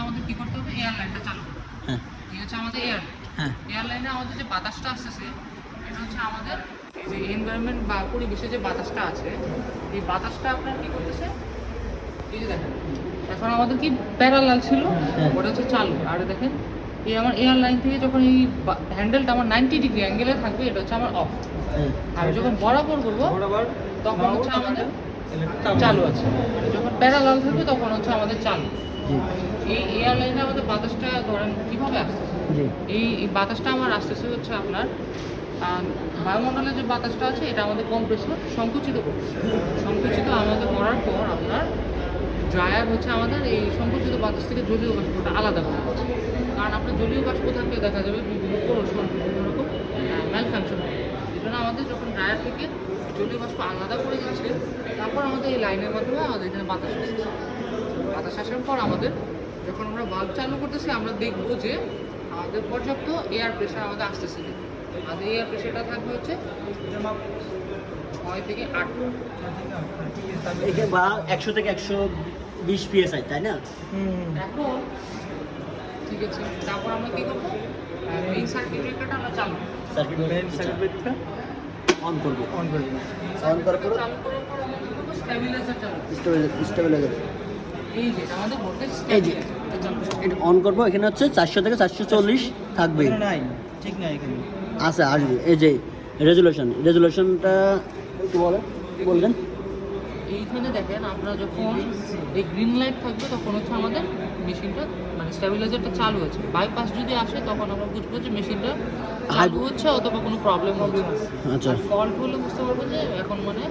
আমাদের কি করতে হবে, এয়ার লাইনটা চালু করতে হবে। হ্যাঁ এই হচ্ছে আমাদের এয়ার হ্যাঁ এয়ার লাইনে আমাদের যে বাতাসটা আসতেছে, এটা হচ্ছে আমাদের এই যে এনভায়রনমেন্ট বা পরিবেশে যে বাতাসটা আছে, এই বাতাসটা আপনার কি করতেছে, এই যে দেখেন এখন আমাদের কি প্যারালাল ছিল, ওটা হচ্ছে চালু। আর দেখেন এই আমার এয়ার লাইন থেকে যখন এই হ্যান্ডেলটা আমার 90 ডিগ্রি অ্যাঙ্গেলে থাকবে, এটা হচ্ছে আমার অফ। হ্যাঁ আমি যখন বরাবর করবো তখন হচ্ছে আমাদের চালু আছে, আর যখন প্যারালাল থাকবে তখন হচ্ছে আমাদের চালু। জি এই এয়ার লাইনে আমাদের বাতাসটা ধরেন কীভাবে আসতেছে, জি এই বাতাসটা আমার আসতেছে হচ্ছে আপনার বায়ুমণ্ডলে যে বাতাসটা আছে, এটা আমাদের কম্প্রেসর সংকুচিত করতেছে। সংকুচিত আমাদের করার পর আপনার ড্রায়ার হচ্ছে আমাদের এই সংকুচিত বাতাস থেকে জলীয় বাষ্পটা আলাদা করে দিচ্ছে। কারণ আপনার জলীয় বাষ্প থাকলে দেখা যাবে বিভিন্ন কোরোশন, বিভিন্ন রকম ম্যাল ফাংশন হবে। এই জন্য আমাদের যখন ড্রায়ার থেকে জলীয় বাষ্প আলাদা করে দিচ্ছে, তারপর আমাদের এই লাইনের মাধ্যমে আমাদের এখানে বাতাস আসছে। বাতাস আসার পর আমাদের যখন আমরা বাল্ব চালু করতেছি, আমরা দেখবো যে আমাদের পর্যাপ্ত এয়ার প্রেশার আমাদের আসতেছে। আমাদের এয়ার প্রেশারটা থাকবে হচ্ছে 6 থেকে 8। এখানে বা 100 থেকে 120 PSI, তাই না? এখন ঠিক আছে, তারপর আমরা কি করবো, মেইন সার্কিট ব্রেকারটা আমরা চালু করবো। সার্কিট ব্রেকারটা অন করব। অন করার পর চালু করার পর আমরা কি করবো, স্টেবিলাইজার চালু করবো। স্টেবিলাইজার এই যে এটা আমাদের ভোল্টেজ এই যে স্টেবিলাইজার চালু করবো। এটা অন করব। এখানে হচ্ছে 400 থেকে 440 থাকবে। নাই ঠিক না এখানে আচ্ছা আসবে। এই যে রেজুলেশনটা একটু বলবেন। এইখানে দেখেন আপনারা যখন এই গ্রিন লাইট থাকবে তখন হচ্ছে আমাদের মেশিনটা মানে স্টেবিলাইজারটা চালু হচ্ছে। বাইপাস যদি আসে তখন আমরা বুঝবো যে মেশিনটা চালু হচ্ছে অথবা কোনো প্রবলেম হচ্ছে। আচ্ছা আর ফল্ট হলে বুঝতে পারবো যে এখন মানে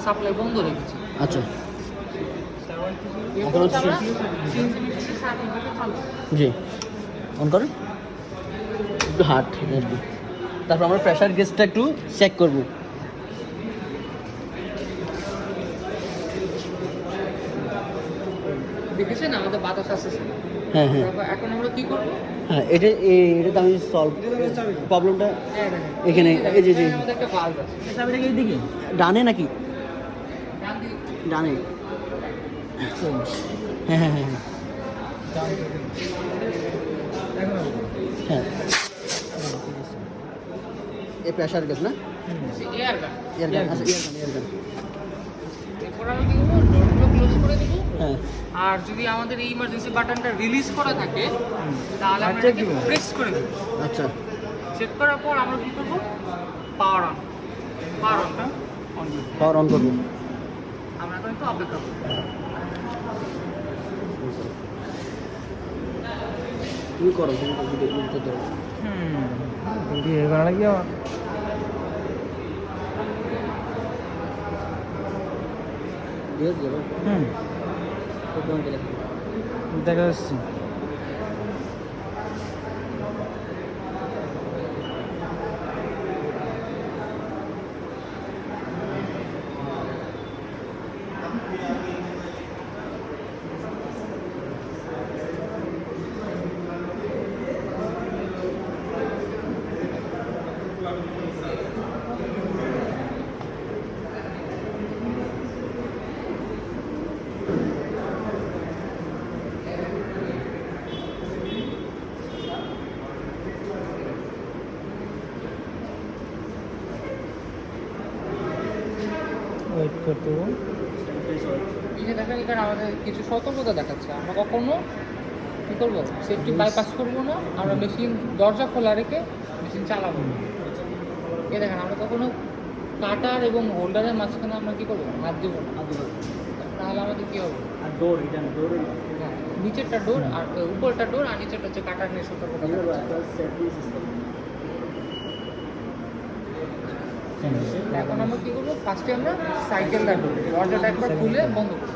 সাপ্লাই বন্ধ রেখেছে। আচ্ছা এরপর হচ্ছে আমরা CNC মেশিনের সার্কিট ব্রেকার চালু করবো। জি অন করেন একটু হার্ড। তারপর আমরা প্রেসার গেজটা একটু চেক করব। দেখেছেন আমাদের বাতাস আসতেছে। হ্যাঁ হ্যাঁ তারপর এখন আমরা কি করবো, হ্যাঁ এটা আমি সলভ প্রবলেমটা এখানে এই যে আমাদের একটা বাল্ব আছে চাবিটা কি দিকে ডানে নাকি ডান দিকে। ডানে? হ্যাঁ হ্যাঁ হ্যাঁ হ্যাঁ এই প্রেসার গেজ না? এয়ার গান। এয়ার গান। আচ্ছা এয়ার গান। এরপর আমরা কি করবো, ডোরগুলো ক্লোজ করে দেবো। হ্যাঁ আর যদি আমাদের এই ইমার্জেন্সি বাটনটা রিলিজ করা থাকে তাহলে আমরা check এটাকে দিব। প্রেস করে দেবো। আচ্ছা চেক করার পর আমরা কি করবো, পাওয়ার অনটা অন করবো। পাওয়ার অন করবো। আমরা এখন একটু অপেক্ষা করবো। তুমি করো, তুমি ভিডিও ধরো। ভিডিও করা লাগবে আমার দিয়ে দেবো। দেখা যাচ্ছে ওয়েট করতে হবে। এই যে দেখেন এখানে আমাদের কিছু সতর্কতা দেখাচ্ছে। আমরা কখনো কী করবো, সেফটি বাইপাস করবো না, আমরা মেশিন দরজা খোলা রেখে মেশিন চালাবো না। এই দেখেন আমরা কখনো কাটার এবং হোল্ডারের মাঝখানে আমরা কী করবো, হাত দেবো না। তাহলে আমাদের কী হবে, আর ডোর এটা ডোর হ্যাঁ, নিচেরটা ডোর আর উপরটা ডোর আর নিচেরটা হচ্ছে কাটার নিয়ে সতর্কতা দেখাচ্ছে। এখন আমরা কী করবো, ফার্স্টে আমরা সাইকেলটা ডোর দরজাটা একবার খুলে বন্ধ করবো।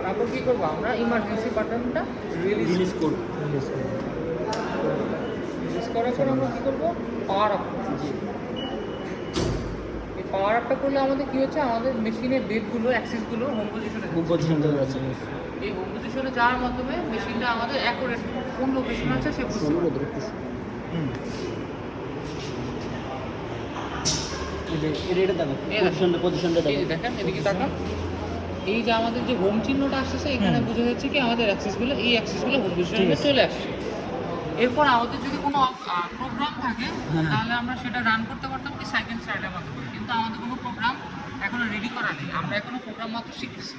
তারপর কী করবো, আমরা ইমার্জেন্সি বাটনটা রিলিজ করবো। রিলিজ করার পর আমরা কী করবো, পাওয়ার আপ করবো। এই পাওয়ার আপটা করলে আমাদের কী হচ্ছে, আমাদের মেশিনের ডেটগুলো অ্যাক্সিসগুলো হোম পজিশনে খুব পজিশন ধরে আছে। এই হোম পজিশনে যাওয়ার মাধ্যমে মেশিনটা আমাদের অ্যাকুরেট কোন লোকেশন আছে সে বুঝতে পারবে। এই যে এটা দেখো এই দেখো। পজিশনটা এই যে দেখো দেখেন এদিকে তাকান, এই যে আমাদের যে হোম চিহ্নটা আসতেছে এখানে বোঝা যাচ্ছে কি আমাদের অ্যাক্সেসগুলো এই অ্যাক্সেসগুলো হোম পজিশনে চলে আসছে। এরপর আমাদের যদি কোনো প্রোগ্রাম থাকে হ্যাঁ। তাহলে আমরা সেটা রান করতে পারতাম কি সেকেন্ড স্টাইলের মাধ্যমে, কিন্তু আমাদের কোনো প্রোগ্রাম এখনো রেডি করা নেই, আমরা এখনো প্রোগ্রাম মাত্র শিখতেছি,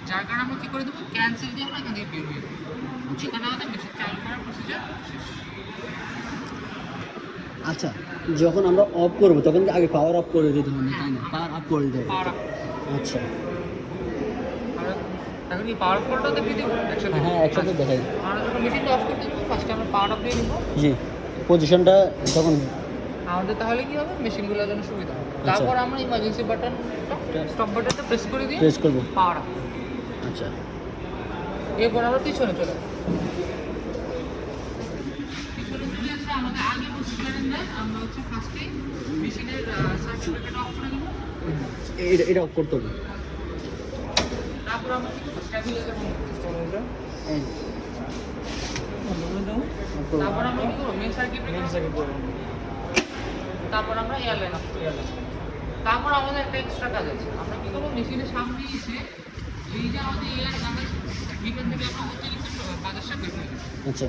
যার কারণে আমরা কী করে দেবো ক্যান্সেল দিয়ে আমরা এখান থেকে বের হয়ে যাবো। সেখানে আমাদের মেশিন চালু করার প্রসিজার শেষ। আচ্ছা, যখন আমরা অফ করবো তখন কি আগে পাওয়ার অফ করে দিতে হবে তাই না? পাওয়ার অফ করে দিতে হবে। পাওয়ার আচ্ছা, এখন কি পাওয়ার অফ করাটাও দেখিয়ে দেবো একসাথে? হ্যাঁ একসাথে দেখাই। আমরা যখন মেশিনটা অফ করতে দেবো ফার্স্টে আমরা পাওয়ার অফ দিয়ে নিবো। জি, পজিশনটা তখন আমাদের তাহলে কি হবে মেশিনগুলোর জন্য সুবিধা হবে। তারপর আমরা ইমার্জেন্সি বাটনটা স্টপ বাটনটা প্রেস করে দিয়ে প্রেস করবো। Power of. আচ্ছা, এরপর আমরা পিছনে চলে যাবো। পিছনে চলে এসে আমাদের আগে প্রসিজারের নেয় আমরা হচ্ছে ফার্স্টে মেশিনের সার্কিট অফ করে দেবো। এটা অফ করতে হবে। তারপর আমরা কি করবো স্ট্যাবিলাইজার অন করবো। এই, তারপর আমরা কি করবো মেন সার্কিট তারপর আমরা এয়ারলাইন অফ করবো। তারপর আমাদের একটা এক্সট্রা কাজ আছে, আমরা কি করবো মেশিনের সামনে এসে এই যে আমাদের এয়ার এখান থেকে আমরা অতিরিক্ত বাতাসটা বের হয়ে যাবে। আচ্ছা